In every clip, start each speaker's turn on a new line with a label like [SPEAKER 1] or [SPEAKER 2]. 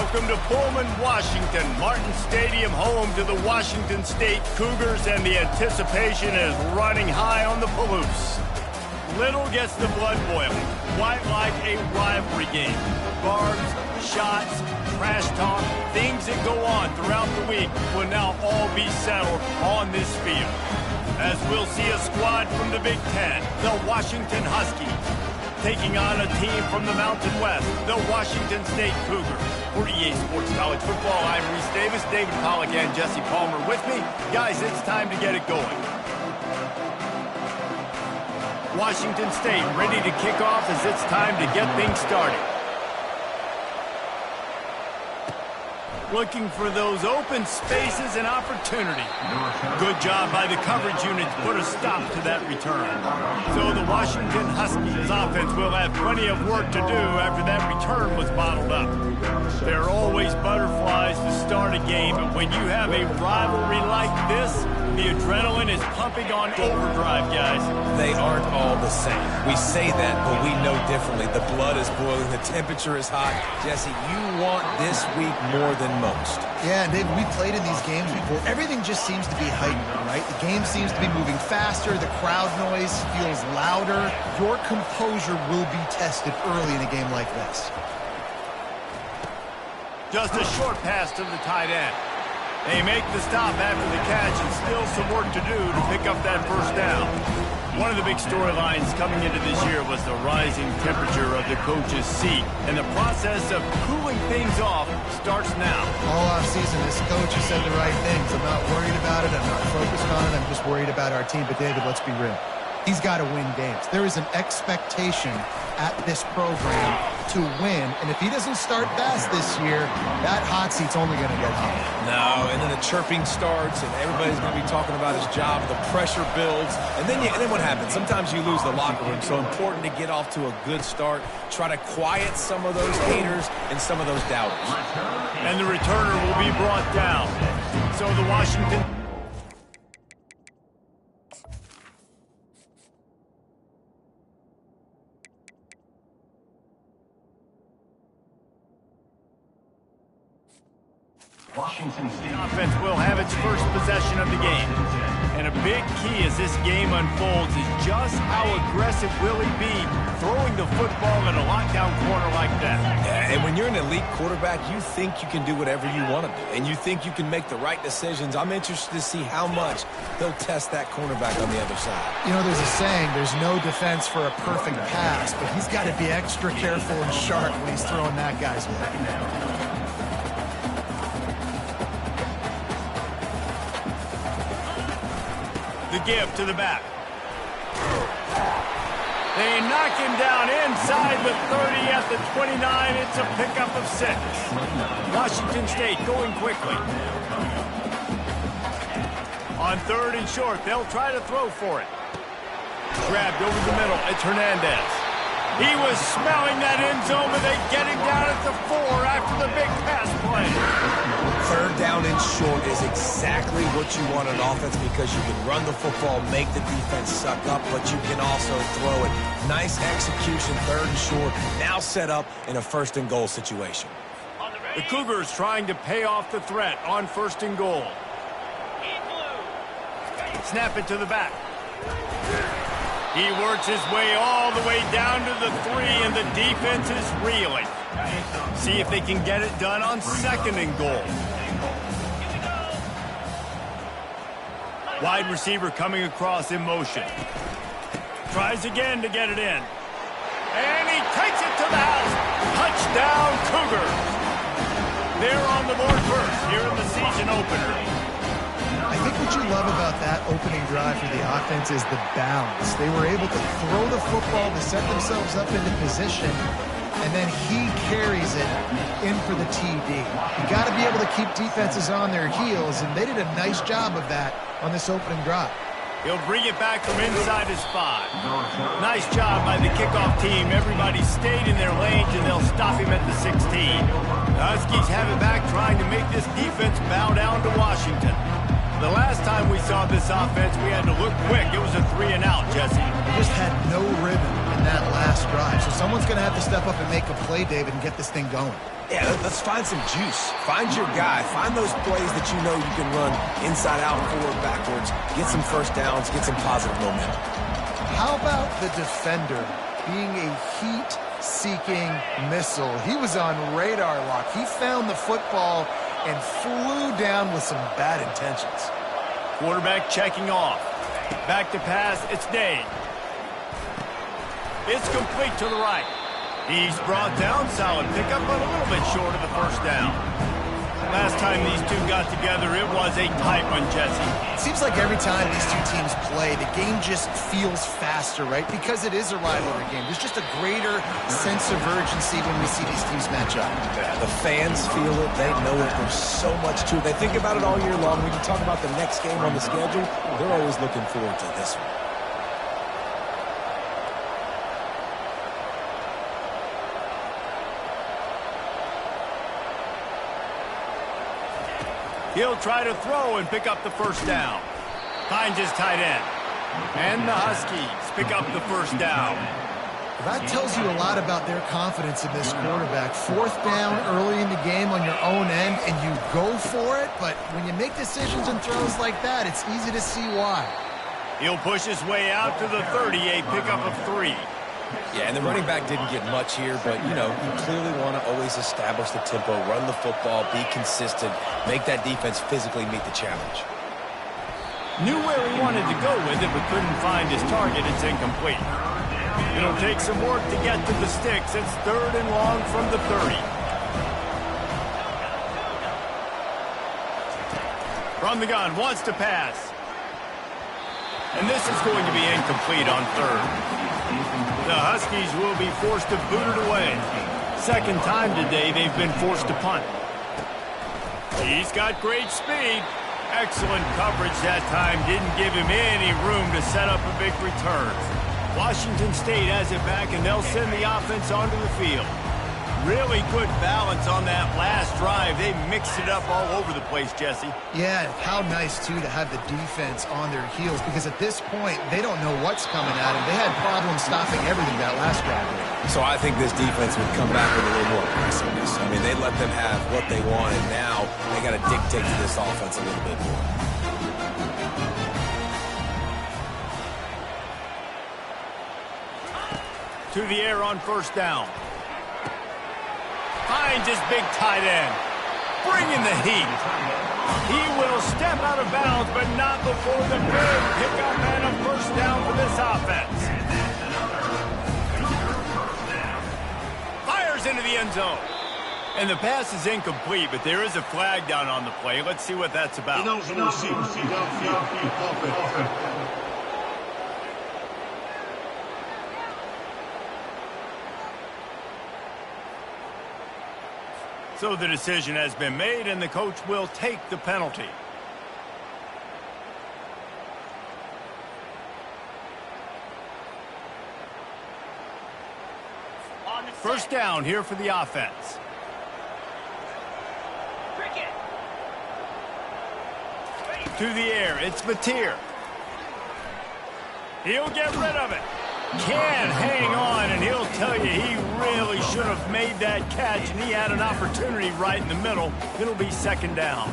[SPEAKER 1] Welcome to Pullman, Washington. Martin Stadium, home to the Washington State Cougars, and the anticipation is running high on the Palouse. Little gets the blood boiling, quite like a rivalry game. Barbs, shots, trash talk, things that go on throughout the week will now all be settled on this field. As we'll see a squad from the Big Ten, the Washington Huskies, taking on a team from the Mountain West, the Washington State Cougars. For EA Sports College Football, I'm Reese Davis, David Pollack, and Jesse Palmer with me. Guys, it's time to get it going. Washington State ready to kick off as it's time to get things started. Looking for those open spaces and opportunity. Good job by the coverage unit to put a stop to that return. So the Washington Huskies offense will have plenty of work to do after that return was bottled up. There are always butterflies to start a game, but when you have a rivalry like this, the adrenaline is pumping on overdrive, guys.
[SPEAKER 2] They aren't all the same. We say that, but we know differently. The blood is boiling. The temperature is hot. Jesse, you want this week more than most.
[SPEAKER 3] Yeah, and Dave, we've played in these games before. Everything just seems to be heightened, right? The game seems to be moving faster. The crowd noise feels louder. Your composure will be tested early in a game like this.
[SPEAKER 1] Just a short pass to the tight end. They make the stop after the catch, and still some work to do to pick up that first down. One of the big storylines coming into this year was the rising temperature of the coach's seat, and the process of cooling things off starts now.
[SPEAKER 3] All offseason, this coach has said the right things. I'm not worried about it. I'm not focused on it. I'm just worried about our team. But, David, let's be real. He's got to win games. There is an expectation at this program to win, and if he doesn't start fast this year, that hot seat's only going to get hotter.
[SPEAKER 2] No, and then the chirping starts, and everybody's going to be talking about his job. The pressure builds, and then what happens? Sometimes you lose the locker room, so important to get off to a good start. Try to quiet some of those haters and some of those doubters.
[SPEAKER 1] And the returner will be brought down. So the Washington... Washington State offense will have its first possession of the game. And a big key as this game unfolds is just how aggressive will he be throwing the football in a lockdown corner like that.
[SPEAKER 2] Yeah, and when you're an elite quarterback, you think you can do whatever you want to do, and you think you can make the right decisions. I'm interested to see how much they'll test that cornerback on the other side.
[SPEAKER 3] You know, there's a saying, there's no defense for a perfect pass, but he's got to be extra careful and sharp when he's throwing that guy's way.
[SPEAKER 1] The give to the back. They knock him down inside the 30 at the 29. It's a pickup of 6. Washington State going quickly. On 3rd and short, they'll try to throw for it. Grabbed over the middle. It's Hernandez. He was smelling that end zone, but they get him down at the 4 after the big pass play.
[SPEAKER 2] 3rd down and short is exactly what you want on offense because you can run the football, make the defense suck up, but you can also throw it. Nice execution, 3rd and short, now set up in a 1st and goal situation.
[SPEAKER 1] The Cougars trying to pay off the threat on 1st and goal. Snap it to the back. He works his way all the way down to the 3, and the defense is reeling. See if they can get it done on 2nd and goal. Wide receiver coming across in motion. Tries again to get it in. And he takes it to the house. Touchdown, Cougars. They're on the board first here in the season opener.
[SPEAKER 3] I think what you love about that opening drive for the offense is the balance. They were able to throw the football to set themselves up into position, and then he carries it in for the TD. You got to be able to keep defenses on their heels, and they did a nice job of that on this opening drive.
[SPEAKER 1] He'll bring it back from inside his 5. Nice job by the kickoff team. Everybody stayed in their lanes, and they'll stop him at the 16. The Huskies have it back, trying to make this defense bow down to Washington. The last time we saw this offense, we had to look quick. It was a 3-and-out, Jesse.
[SPEAKER 3] Just had no rhythm, and that last drive. So someone's going to have to step up and make a play, David, and get this thing going.
[SPEAKER 2] Yeah, let's find some juice. Find your guy. Find those plays that you know you can run inside out, forward, backwards. Get some first downs. Get some positive momentum.
[SPEAKER 3] How about the defender being a heat-seeking missile? He was on radar lock. He found the football and flew down with some bad intentions.
[SPEAKER 1] Quarterback checking off. Back to pass, it's Dave. It's complete to the right. He's brought down, solid pickup, but a little bit short of the first down. Last time these two got together, it was a tight one, Jesse.
[SPEAKER 3] It seems like every time these two teams play, the game just feels faster, right? Because it is a rivalry game. There's just a greater sense of urgency when we see these teams match up.
[SPEAKER 2] Yeah, the fans feel it. They know it. There's so much to it. They think about it all year long. When you talk about the next game on the schedule, they're always looking forward to this one.
[SPEAKER 1] He'll try to throw and pick up the first down. Finds his tight end. And the Huskies pick up the first down.
[SPEAKER 3] That tells you a lot about their confidence in this quarterback. Fourth down early in the game on your own end, and you go for it. But when you make decisions and throws like that, it's easy to see why.
[SPEAKER 1] He'll push his way out to the 30, a pickup of 3.
[SPEAKER 2] Yeah, and the running back didn't get much here, but, you know, you clearly want to always establish the tempo, run the football, be consistent, make that defense physically meet the challenge.
[SPEAKER 1] Knew where he wanted to go with it, but couldn't find his target. It's incomplete. It'll take some work to get to the sticks. It's 3rd and long from the 30. From the gun, wants to pass. And this is going to be incomplete on 3rd. The Huskies will be forced to boot it away. Second time today they've been forced to punt. He's got great speed. Excellent coverage that time. Didn't give him any room to set up a big return. Washington State has it back, and they'll send the offense onto the field. Really good balance on that last drive. They mixed it up all over the place, Jesse.
[SPEAKER 3] Yeah, how nice, too, to have the defense on their heels, because at this point, they don't know what's coming at them. They had problems stopping everything that last drive.
[SPEAKER 2] So I think this defense would come back with a little more aggressiveness. I mean, they let them have what they want, and now they got to dictate to this offense a little bit more.
[SPEAKER 1] To the air on first down. Finds his big tight end. Bringing the heat. He will step out of bounds, but not before the big pickup and a first down for this offense. Fires into the end zone. And the pass is incomplete, but there is a flag down on the play. Let's see what that's about. So the decision has been made, and the coach will take the penalty. First down here for the offense. To the air, it's Mateer. He'll get rid of it. Can hang on, and he'll tell you he really should have made that catch, and he had an opportunity right in the middle. It'll be second down.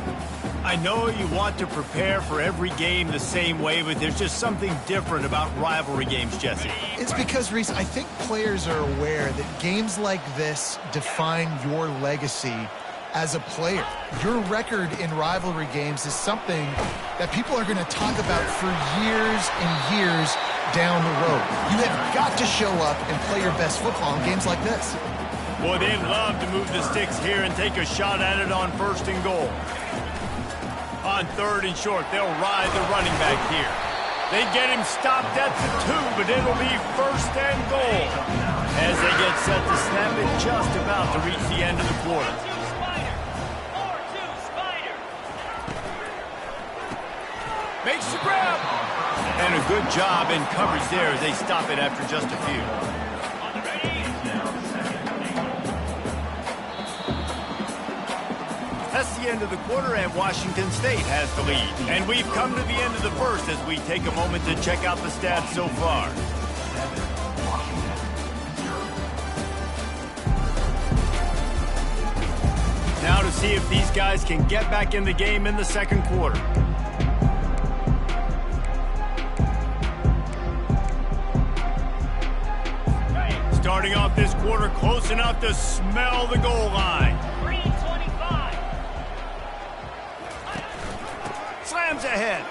[SPEAKER 1] I know you want to prepare for every game the same way, but there's just something different about rivalry games, Jesse.
[SPEAKER 3] It's because, Reese, I think players are aware that games like this define your legacy as a player. Your record in rivalry games is something that people are going to talk about for years and years down the road. You have got to show up and play your best football in games like this.
[SPEAKER 1] Boy, they'd love to move the sticks here and take a shot at it on 1st and goal. On 3rd and short, they'll ride the running back here. They get him stopped at the 2, but it'll be 1st and goal. As they get set to snap it just about to reach the end of the quarter. Makes the grab. And a good job in coverage there as they stop it after just a few. That's the end of the quarter, and Washington State has the lead. And we've come to the end of the first as we take a moment to check out the stats so far. Now to see if these guys can get back in the game in the second quarter. Starting off this quarter close enough to smell the goal line.
[SPEAKER 4] 3:25.
[SPEAKER 1] Slams ahead.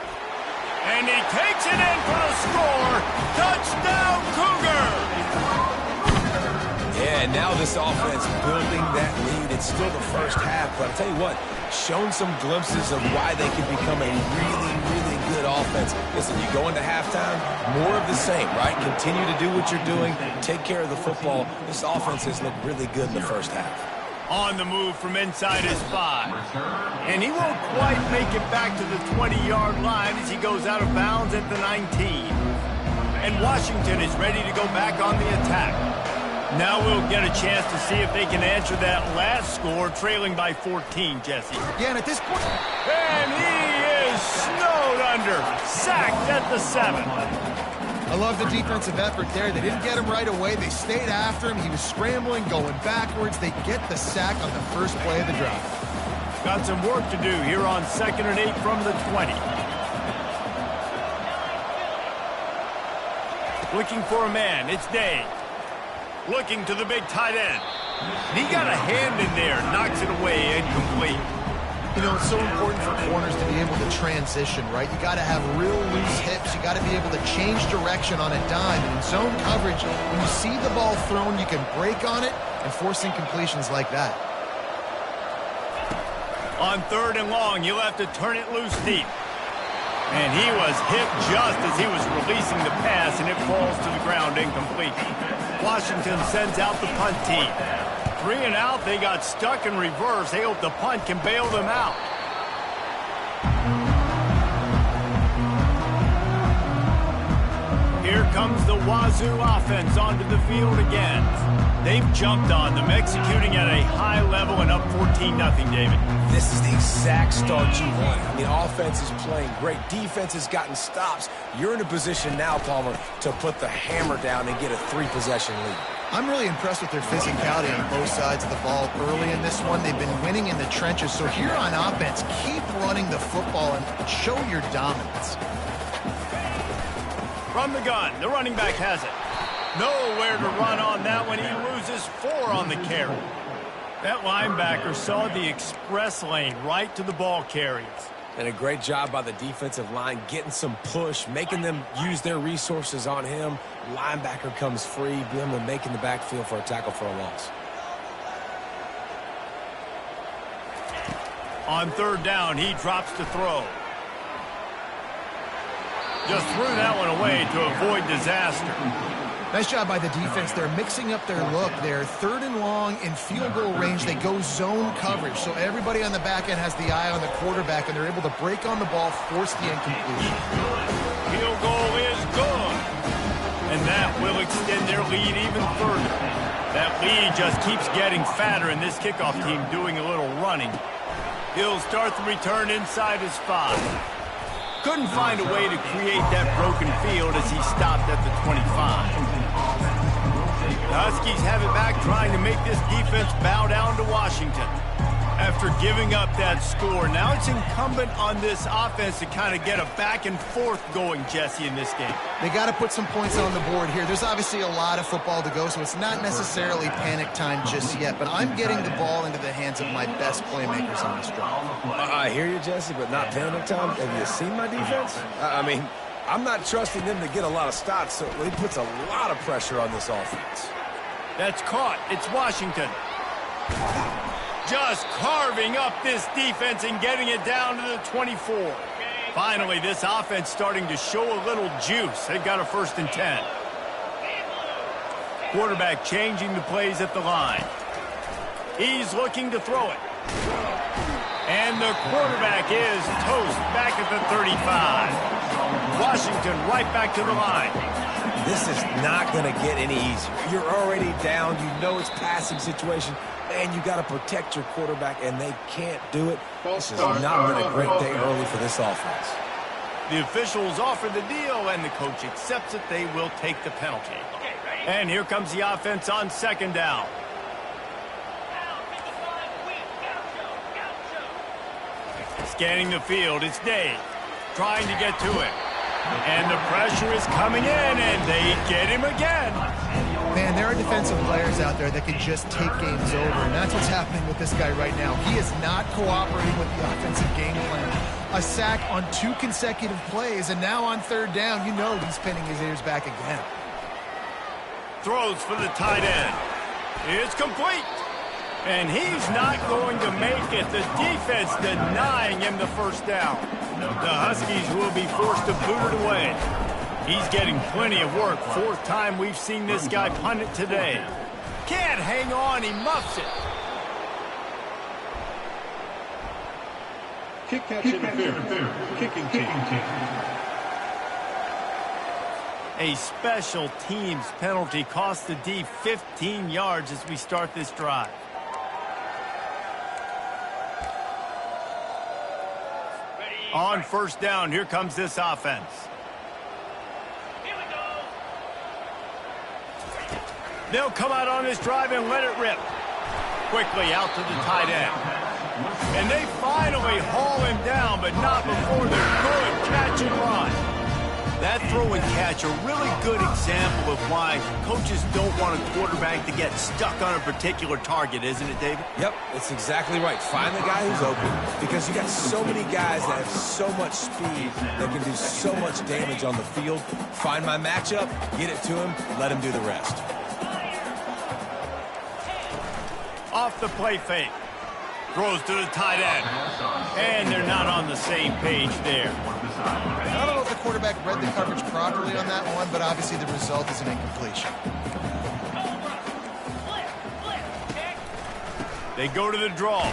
[SPEAKER 1] And he takes it in for the score. Touchdown, Cougar!
[SPEAKER 2] Yeah, and now this offense building that lead. It's still the first half, but I'll tell you what, shown some glimpses of why they could become a really, really good offense. Listen, you go into halftime, more of the same, right? Continue to do what you're doing, take care of the football. This offense has looked really good in the first half.
[SPEAKER 1] On the move from inside his 5. And he won't quite make it back to the 20-yard line as he goes out of bounds at the 19. And Washington is ready to go back on the attack. Now we'll get a chance to see if they can answer that last score, trailing by 14, Jesse.
[SPEAKER 3] Yeah, and at this point...
[SPEAKER 1] And he is snowed under, sacked at the 7.
[SPEAKER 3] I love the defensive effort there. They didn't get him right away. They stayed after him. He was scrambling, going backwards. They get the sack on the first play of the drive.
[SPEAKER 1] Got some work to do here on 2nd and 8 from the 20. Looking for a man. It's Day. Looking to the big tight end. He got a hand in there. Knocks it away. Incomplete.
[SPEAKER 3] You know, it's so important for corners to be able to transition, right? You got to have real loose hips. You got to be able to change direction on a dime. And in zone coverage, when you see the ball thrown, you can break on it and force incompletions like that.
[SPEAKER 1] On 3rd and long, you'll have to turn it loose deep. And he was hit just as he was releasing the pass, and it falls to the ground incomplete. Washington sends out the punt team. 3 and out, they got stuck in reverse. They hope the punt can bail them out. Here comes the Wazoo offense onto the field again. They've jumped on them, executing at a high level and up 14-0, David.
[SPEAKER 2] This is the exact start you want. I mean, offense is playing great. Defense has gotten stops. You're in a position now, Palmer, to put the hammer down and get a 3-possession lead.
[SPEAKER 3] I'm really impressed with their physicality on both sides of the ball early in this one. They've been winning in the trenches. So here on offense, keep running the football and show your dominance.
[SPEAKER 1] From the gun, the running back has it. Nowhere to run on that one. He loses 4 on the carry. That linebacker saw the express lane right to the ball carriers.
[SPEAKER 2] And a great job by the defensive line, getting some push, making them use their resources on him. Linebacker comes free, being able to make in the backfield for a tackle for a loss.
[SPEAKER 1] On 3rd down, he drops to throw. Just threw that one away to avoid disaster.
[SPEAKER 3] Nice job by the defense. They're mixing up their look. They're 3rd and long in field goal range. They go zone coverage. So everybody on the back end has the eye on the quarterback, and they're able to break on the ball, force the incompletion.
[SPEAKER 1] Field goal is good. And that will extend their lead even further. That lead just keeps getting fatter, and this kickoff team doing a little running. He'll start the return inside his 5. Couldn't find a way to create that broken field as he stopped at the 25. The Huskies have it back, trying to make this defense bow down to Washington. After giving up that score, now it's incumbent on this offense to kind of get a back and forth going, Jesse, in this game.
[SPEAKER 3] They got to put some points on the board here. There's obviously a lot of football to go, so it's not necessarily panic time just yet, but I'm getting the ball into the hands of my best playmakers on this drive.
[SPEAKER 2] I hear you, Jesse, but not panic time. Have you seen my defense? I mean, I'm not trusting them to get a lot of stops, so it puts a lot of pressure on this offense.
[SPEAKER 1] That's caught. It's Washington. Just carving up this defense and getting it down to the 24. Finally, this offense starting to show a little juice. They've got a 1st and 10. Quarterback changing the plays at the line. He's looking to throw it. And the quarterback is toast back at the 35. Washington right back to the line.
[SPEAKER 2] This is not going to get any easier. You're already down. You know it's passing situation. And you got to protect your quarterback, and they can't do it. This has not been a great day early for this offense.
[SPEAKER 1] The officials offer the deal, and the coach accepts it. They will take the penalty. And here comes the offense on 2nd down. Scanning the field, it's Dave. Trying to get to it. And the pressure is coming in, and they get him again.
[SPEAKER 3] Man, there are defensive players out there that can just take games over, and that's what's happening with this guy right now. He is not cooperating with the offensive game plan. A sack on 2 consecutive plays, and now on 3rd down, you know he's pinning his ears back again.
[SPEAKER 1] Throws for the tight end. It's complete. And he's not going to make it. The defense denying him the 1st down. The Huskies will be forced to boot it away. He's getting plenty of work. 4th time we've seen this guy punt it today. Can't hang on. He muffs it.
[SPEAKER 4] Kick catch interference. Kicking team.
[SPEAKER 1] A special teams penalty cost the D 15 yards as we start this drive. On 1st down, here comes this offense. Here we go. They'll come out on this drive and let it rip. Quickly out to the tight end. And they finally haul him down, but not before the good catch and run. That throw and catch a really good example of why coaches don't want a quarterback to get stuck on a particular target, isn't it, David?
[SPEAKER 2] Yep, it's exactly right. Find the guy who's open, because you got so many guys that have so much speed that can do so much damage on the field. Find my matchup, get it to him, let him do the rest.
[SPEAKER 1] Off the play fake. Throws to the tight end. And they're not on the same page there.
[SPEAKER 3] I don't know if the quarterback read the coverage properly on that one, but obviously the result is an incompletion.
[SPEAKER 1] They go to the draw.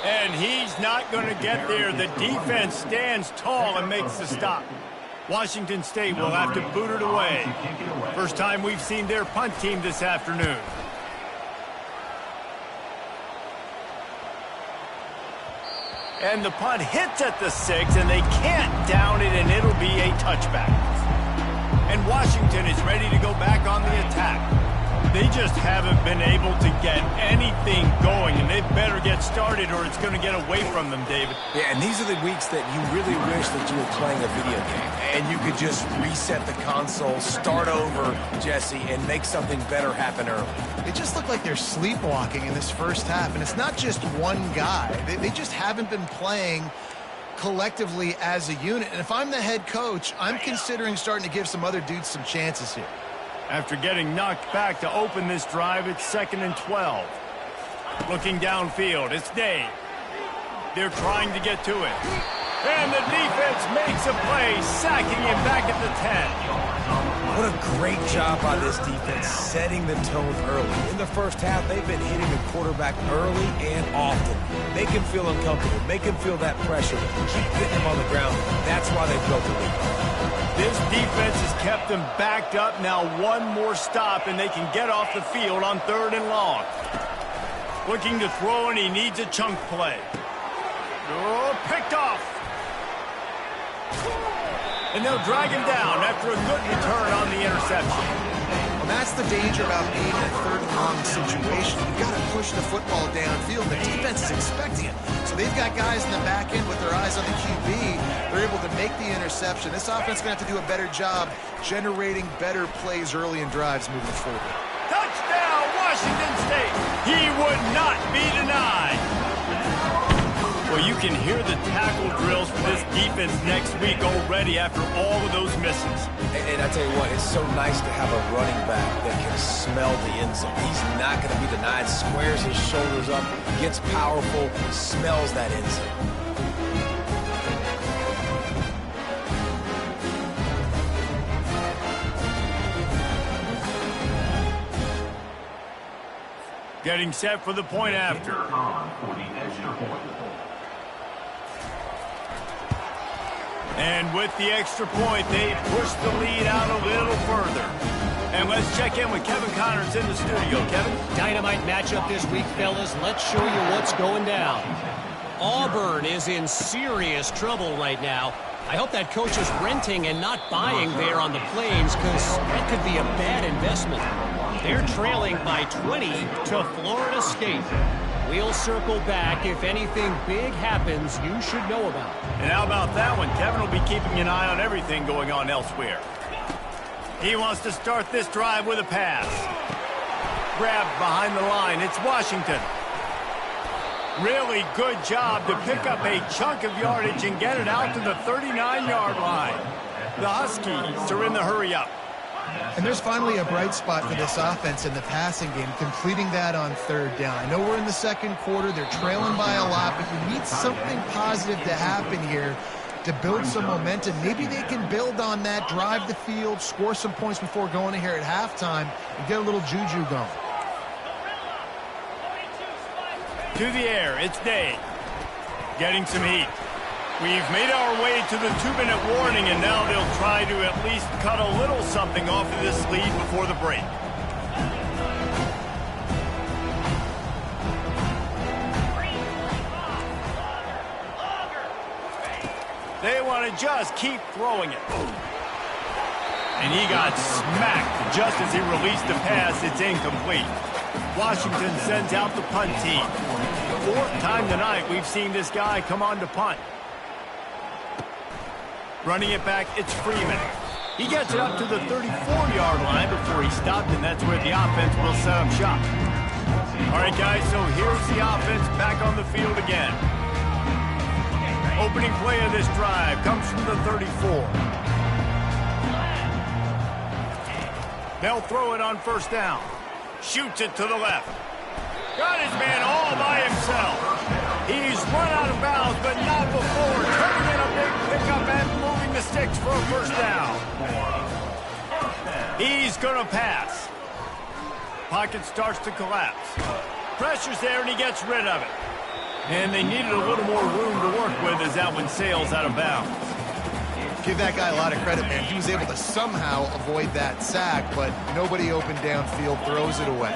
[SPEAKER 1] And he's not going to get there. The defense stands tall and makes the stop. Washington State will have to boot it away. 1st time we've seen their punt team this afternoon. And the punt hits at the 6, and they can't down it, and it'll be a touchback. And Washington is ready to go back on the attack. They just haven't been able to get anything going, and they better get started or it's going to get away from them, David.
[SPEAKER 2] Yeah, and these are the weeks that you really wish that you were playing a video game and you could just reset the console, start over, Jesse, and make something better happen early.
[SPEAKER 3] They just look like they're sleepwalking in this 1st half, and it's not just one guy. They just haven't been playing collectively as a unit. And if I'm the head coach, I'm considering starting to give some other dudes some chances here.
[SPEAKER 1] After getting knocked back to open this drive, it's 2nd and 12. Looking downfield, it's Dave. They're trying to get to it. And the defense makes a play, sacking him back at the 10.
[SPEAKER 2] What a great job by this defense setting the tone early. In the 1st half, they've been hitting the quarterback early and often. Make him feel uncomfortable. Make him feel that pressure. Keep getting him on the ground. That's why they built the lead.
[SPEAKER 1] This defense has kept them backed up. Now 1 more stop, and they can get off the field on 3rd and long. Looking to throw, and he needs a chunk play. Oh, picked off. And they'll drag him down after a good return on the interception.
[SPEAKER 3] And that's the danger about being in a 3rd and long situation. You've got to push the football downfield. The defense is expecting it. So they've got guys in the back end with their eyes on the QB. They're able to make the interception. This offense is going to have to do a better job generating better plays early in drives moving forward.
[SPEAKER 1] Touchdown, Washington State. He would not be denied. Well, you can hear the tackle drills for this defense next week already after all of those misses.
[SPEAKER 2] And I tell you what, it's so nice to have a running back that can smell the end zone. He's not going to be denied, squares his shoulders up, gets powerful, smells that end zone.
[SPEAKER 1] Getting set for the point after. And with the extra point, they push the lead out a little further. And let's check in with Kevin Connors in the studio. Kevin?
[SPEAKER 5] Dynamite matchup this week, fellas. Let's show you what's going down. Auburn is in serious trouble right now. I hope that coach is renting and not buying there on the Plains, because that could be a bad investment. They're trailing by 20 to Florida State. We'll circle back if anything big happens you should know about.
[SPEAKER 1] And how about that one? Kevin will be keeping an eye on everything going on elsewhere. He wants to start this drive with a pass. Grabbed behind the line. It's Washington. Really good job to pick up a chunk of yardage and get it out to the 39-yard line. The Huskies are in the hurry-up.
[SPEAKER 3] And there's finally a bright spot for this offense in the passing game, completing that on third down. I know we're in the second quarter. They're trailing by a lot, but you need something positive to happen here to build some momentum. Maybe they can build on that, drive the field, score some points before going in here at halftime, and get a little juju going.
[SPEAKER 1] To the air, it's Day. Getting some heat. We've made our way to the 2-minute warning, and now they'll try to at least cut a little something off of this lead before the break. They want to just keep throwing it. And he got smacked just as he released the pass. It's incomplete. Washington sends out the punt team. Fourth time tonight we've seen this guy come on to punt. Running it back, it's Freeman. He gets it up to the 34-yard line before he stopped, and that's where the offense will set up shop. All right, guys, so here's the offense back on the field again. Opening play of this drive comes from the 34. They'll throw it on first down. Shoots it to the left. Got his man all by himself. He's run out of bounds, but not before turning in a big pickup and moving the sticks for a first down. He's going to pass. Pocket starts to collapse. Pressure's there, and he gets rid of it. And they needed a little more room to work with as that one sails out of bounds.
[SPEAKER 3] Give that guy a lot of credit, man. He was able to somehow avoid that sack, but nobody open downfield, throws it away.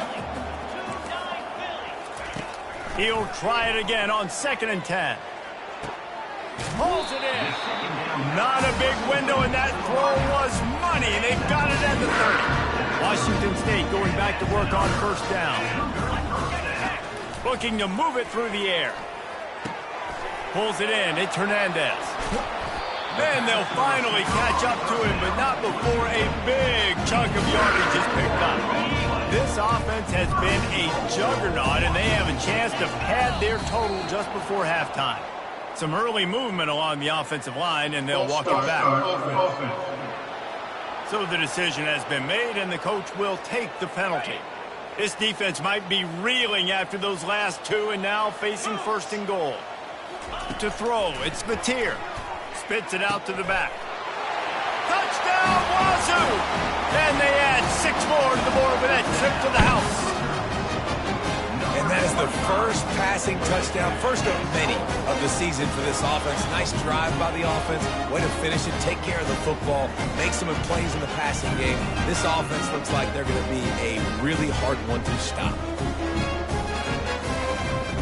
[SPEAKER 1] He'll try it again on 2nd and 10. Pulls it in. Not a big window, and that throw was money, and they've got it at the 30. Washington State going back to work on first down. Looking to move it through the air. Pulls it in. It's Hernandez. Then they'll finally catch up to him, but not before a big chunk of yardage is picked up. This offense has been a juggernaut, and they have a chance to pad their total just before halftime. Some early movement along the offensive line, and they'll walk it back. So the decision has been made, and the coach will take the penalty. This defense might be reeling after those last two, and now facing 1st and goal. To throw, it's Mateer. Spits it out to the back. Touchdown, Wazoo! And they add 6 more to the board with that trip to the house.
[SPEAKER 2] And that is the first passing touchdown, first of many of the season for this offense. Nice drive by the offense. Way to finish it, take care of the football, make some plays in the passing game. This offense looks like they're going to be a really hard one to stop.